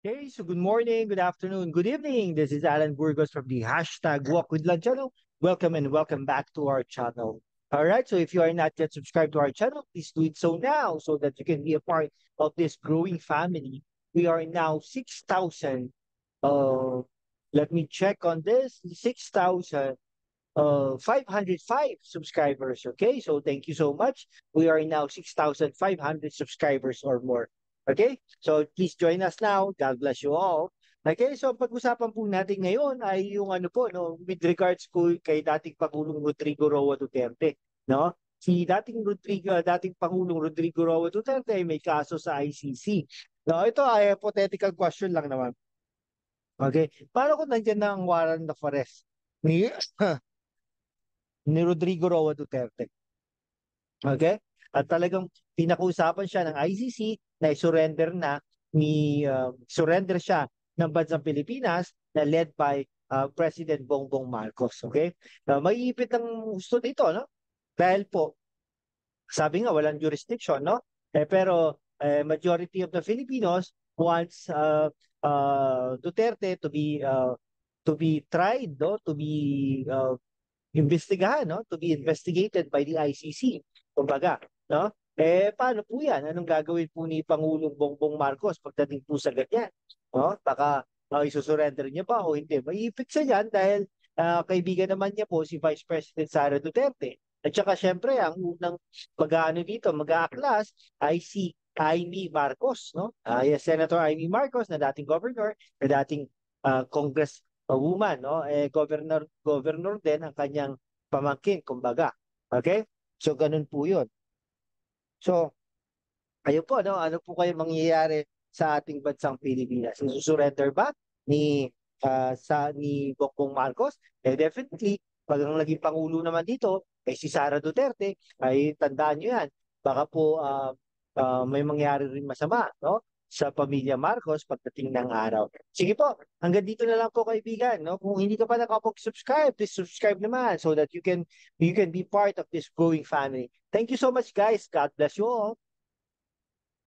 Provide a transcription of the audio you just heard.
Hey, so good morning, good afternoon, good evening. This is Alan Burgos from the hashtag Walk with Lunch channel. Welcome and welcome back to our channel. All right, so if you are not yet subscribed to our channel, please do it so now so that you can be a part of this growing family. We are now 6,000. Uh, Let me check on this. 6,000 505 subscribers. Okay, so thank you so much. We are now 6,500 subscribers or more. Okay, so please join us now. God bless you all. Okay, so pag-usapan po natin ngayon ay yung ano po, no, with regards po kay dating Pangulong Rodrigo Roa Duterte, no? Dating Pangulong Rodrigo Roa Duterte ay may kaso sa ICC. No, ito ay hypothetical question lang naman. Okay, paano kung nandiyan na ang warrant of arrest ni ni Rodrigo Roa Duterte? Okay? At talagang pinakausapan siya ng ICC na i-surrender surrender siya ng bansang Pilipinas na led by President Bongbong Marcos. Okay? Maiipit ang gusto dito, no? Dahil po, sabi nga, walang jurisdiction, no? Pero majority of the Filipinos wants Duterte to be tried, no? To be investigahan, no? To be investigated by the ICC. Kumbaga, no? Paano po yan? Anong gagawin po ni Pangulong Bongbong Marcos pagdating po sa ganyan? No? Baka isusurrender niya pa o hindi. Maiipit siya yan dahil kaibigan naman niya po si Vice President Sara Duterte. At saka syempre, ang unang mag-aano dito, mag-aaklas ay si Amy Marcos, no? Yes, Senator Amy Marcos na dating governor, na dating Congress woman, no? Governor din ang kanyang pamangkin, kumbaga. Okay? So, ganun po yun. So, ayun po, no? Ano po kayo mangyayari sa ating bansang Pilipinas? Susurrender ba ni Bongbong Marcos? Definitely, pag ang naging pangulo naman dito, si Sara Duterte, ay tandaan nyo yan. Baka po may mangyari rin masama, no? Sa pamilya Marcos pagdating ng araw. Sige po, hanggang dito na lang po kaibigan, no? Kung hindi ka pa nakapag-subscribe, please subscribe naman so that you can be part of this growing family. Thank you so much guys. God bless you all.